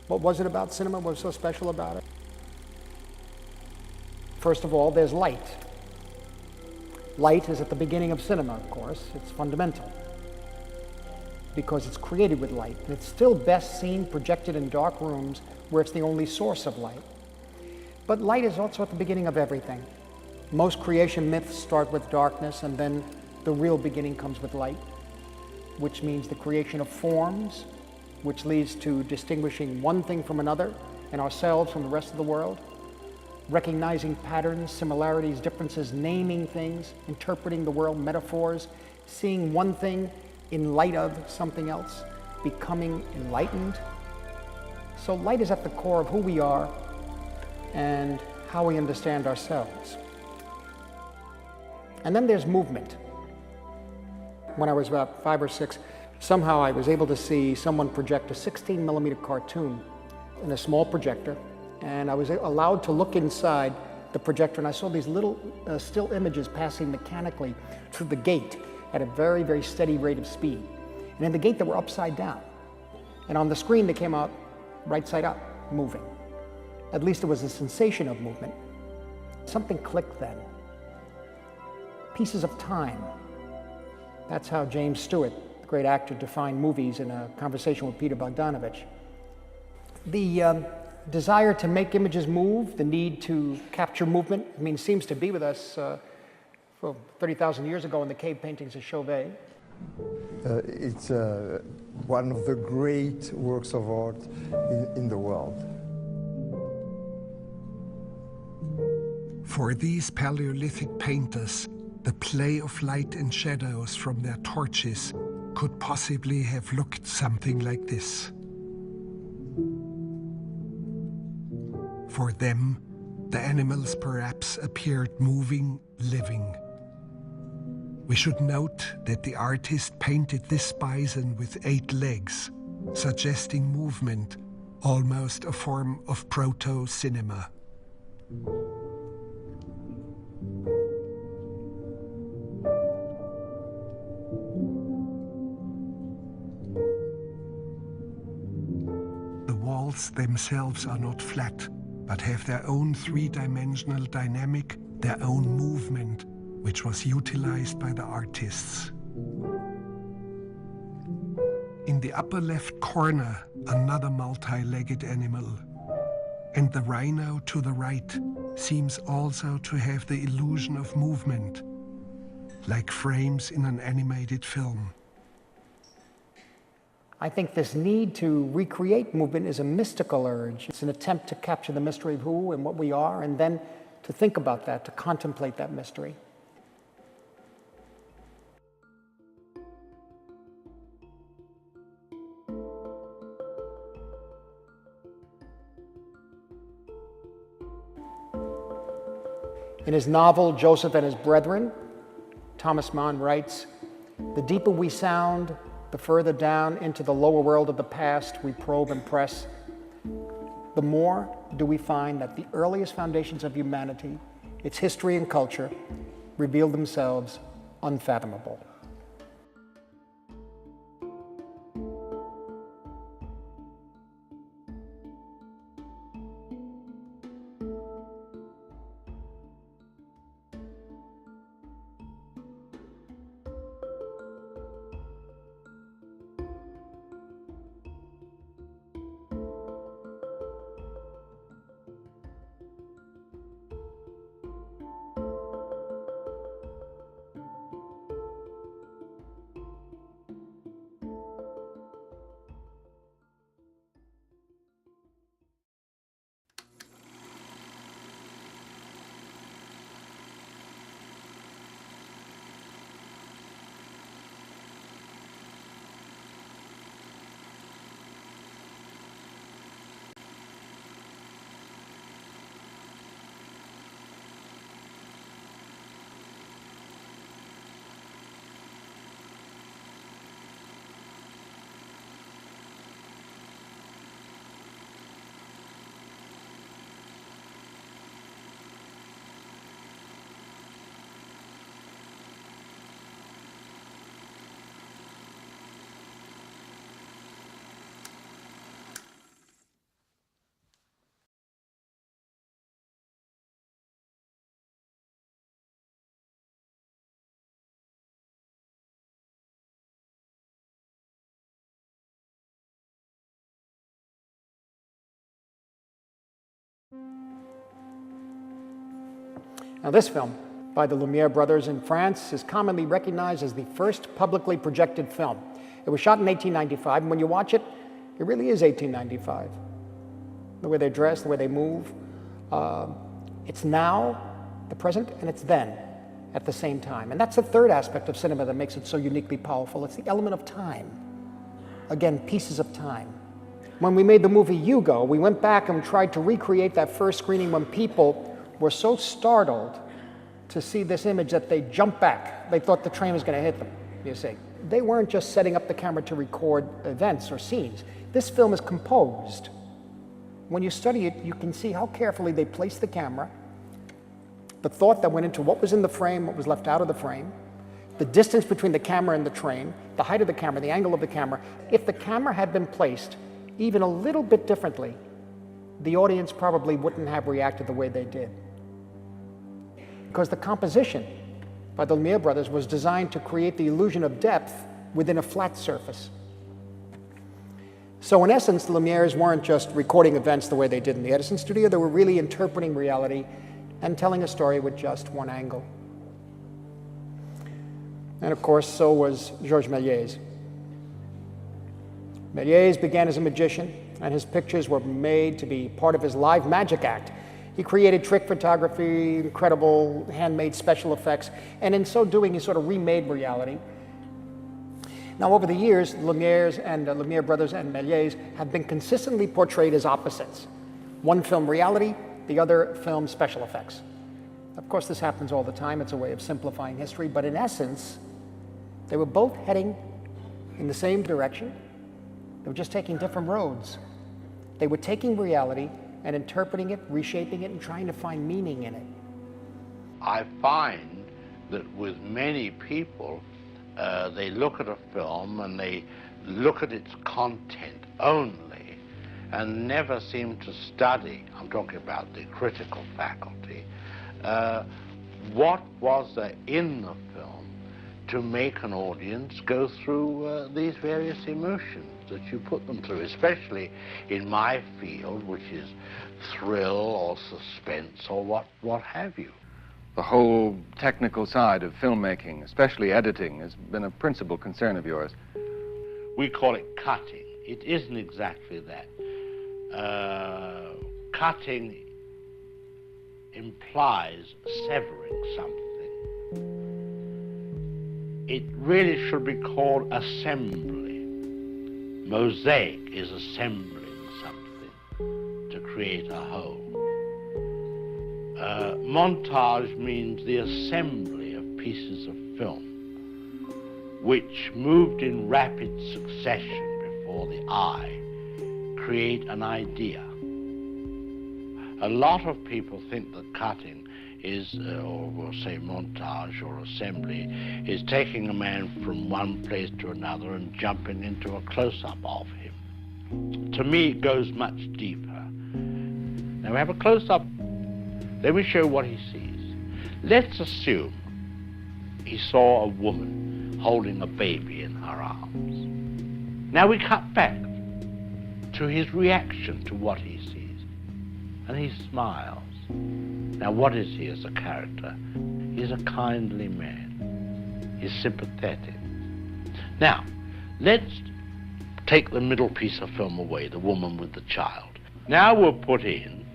What was it about cinema? What was so special about it? First of all, there's light. Light is at the beginning of cinema, of course. It's fundamental because it's created with light. And it's still best seen projected in dark rooms where it's the only source of light. But light is also at the beginning of everything. Most creation myths start with darkness, and then the real beginning comes with light, which means the creation of forms, which leads to distinguishing one thing from another and ourselves from the rest of the world, recognizing patterns, similarities, differences, naming things, interpreting the world, metaphors, seeing one thing in light of something else, becoming enlightened. So light is at the core of who we are and how we understand ourselves. And then there's movement. When I was about 5 or 6, somehow I was able to see someone project a 16mm cartoon in a small projector, and I was allowed to look inside the projector, and I saw these little still images passing mechanically through the gate at a very, very steady rate of speed. And in the gate they were upside down. And on the screen they came out right side up, moving. At least there was a sensation of movement. Something clicked then. Pieces of time. That's how James Stewart, the great actor, defined movies in a conversation with Peter Bogdanovich. The desire to make images move, the need to capture movement, seems to be with us 30,000 years ago in the cave paintings of Chauvet. It's one of the great works of art in the world. For these Paleolithic painters, the play of light and shadows from their torches could possibly have looked something like this. For them, the animals perhaps appeared moving, living. We should note that the artist painted this bison with 8 legs, suggesting movement, almost a form of proto-cinema. The walls themselves are not flat, but have their own 3-dimensional dynamic, their own movement, which was utilized by the artists. In the upper left corner, another multi-legged animal. And the rhino to the right seems also to have the illusion of movement, like frames in an animated film. I think this need to recreate movement is a mystical urge. It's an attempt to capture the mystery of who and what we are, and then to think about that, to contemplate that mystery. In his novel, Joseph and His Brethren, Thomas Mann writes, "The deeper we sound, the further down into the lower world of the past we probe and press, the more do we find that the earliest foundations of humanity, its history and culture, reveal themselves unfathomable." Now this film, by the Lumiere brothers in France, is commonly recognized as the first publicly projected film. It was shot in 1895, and when you watch it, it really is 1895. The way they dress, the way they move. It's now, the present, and it's then at the same time. And that's the third aspect of cinema that makes it so uniquely powerful. It's the element of time. Again, pieces of time. When we made the movie Hugo, we went back and tried to recreate that first screening when people were so startled to see this image that they jumped back. They thought the train was going to hit them, you see. They weren't just setting up the camera to record events or scenes. This film is composed. When you study it, you can see how carefully they placed the camera, the thought that went into what was in the frame, what was left out of the frame, the distance between the camera and the train, the height of the camera, the angle of the camera. If the camera had been placed even a little bit differently, the audience probably wouldn't have reacted the way they did. Because the composition by the Lumiere brothers was designed to create the illusion of depth within a flat surface. So in essence, the Lumieres weren't just recording events the way they did in the Edison studio, they were really interpreting reality and telling a story with just one angle. And of course, so was Georges Méliès. Méliès began as a magician, and his pictures were made to be part of his live magic act. He created trick photography, incredible handmade special effects, and in so doing, he sort of remade reality. Now, over the years, Lumiere's and Lumiere brothers and Méliès have been consistently portrayed as opposites. One film reality, the other film special effects. Of course, this happens all the time. It's a way of simplifying history, but in essence, they were both heading in the same direction. They were just taking different roads. They were taking reality and interpreting it, reshaping it, and trying to find meaning in it. I find that with many people, they look at a film and they look at its content only and never seem to study, I'm talking about the critical faculty, what was there in the film to make an audience go through these various emotions that you put them through, especially in my field, which is thrill or suspense or what have you. The whole technical side of filmmaking, especially editing, has been a principal concern of yours. We call it cutting. It isn't exactly that. Cutting implies severing something. It really should be called assembly. Mosaic is assembling something to create a whole. Montage means the assembly of pieces of film, which moved in rapid succession before the eye, create an idea. A lot of people think that cutting is, or we'll say montage or assembly, is taking a man from one place to another and jumping into a close-up of him. To me, it goes much deeper. Now we have a close-up. Let me show what he sees. Let's assume he saw a woman holding a baby in her arms. Now we cut back to his reaction to what he sees, and he smiles. Now what is he as a character? He's a kindly man. He's sympathetic. Now, let's take the middle piece of film away, the woman with the child. Now we'll put in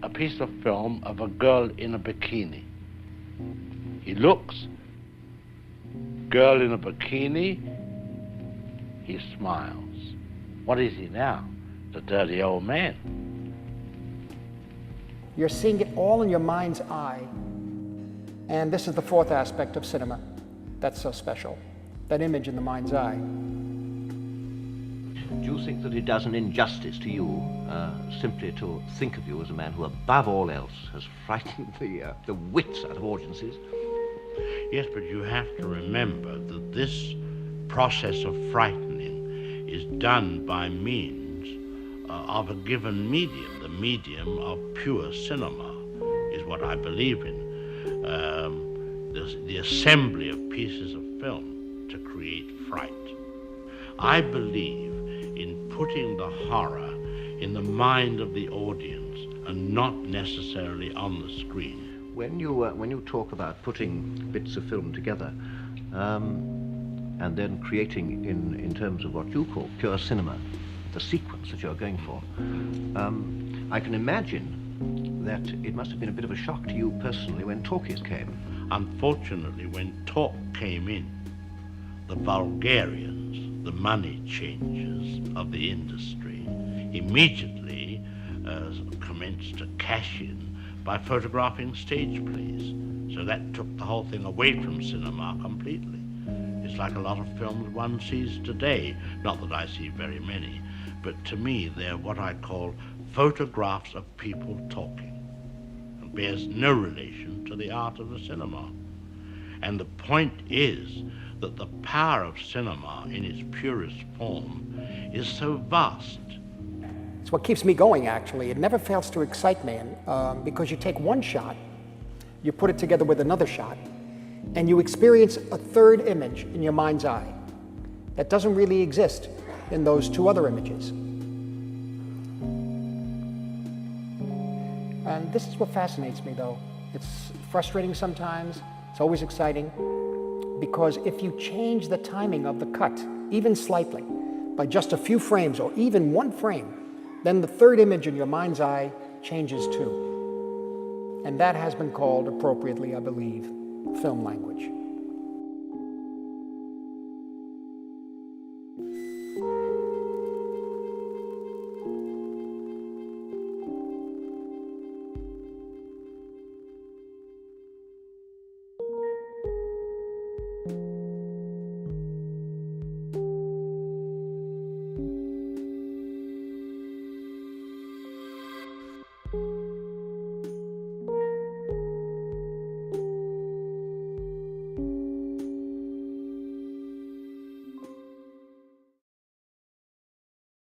a piece of film of a girl in a bikini. He looks, girl in a bikini, he smiles. What is he now? The dirty old man. You're seeing it all in your mind's eye. And this is the fourth aspect of cinema that's so special, that image in the mind's eye. Do you think that it does an injustice to you simply to think of you as a man who, above all else, has frightened the wits out of audiences? Yes, but you have to remember that this process of frightening is done by means of a given medium. The medium of pure cinema is what I believe in. The assembly of pieces of film to create fright. I believe in putting the horror in the mind of the audience and not necessarily on the screen. When you talk about putting bits of film together and then creating in terms of what you call pure cinema, the sequence that you're going for, I can imagine that it must have been a bit of a shock to you personally when talkies came. Unfortunately, when talk came in, the vulgarians, the money changers of the industry, immediately commenced to cash in by photographing stage plays. So that took the whole thing away from cinema completely. It's like a lot of films one sees today, not that I see very many, but to me they're what I call photographs of people talking. It bears no relation to the art of the cinema. And the point is that the power of cinema in its purest form is so vast. It's what keeps me going, actually. It never fails to excite me, because you take one shot, you put it together with another shot, and you experience a third image in your mind's eye that doesn't really exist in those two other images. And this is what fascinates me, though. It's frustrating sometimes, it's always exciting, because if you change the timing of the cut, even slightly, by just a few frames or even one frame, then the third image in your mind's eye changes too. And that has been called, appropriately, I believe, film language.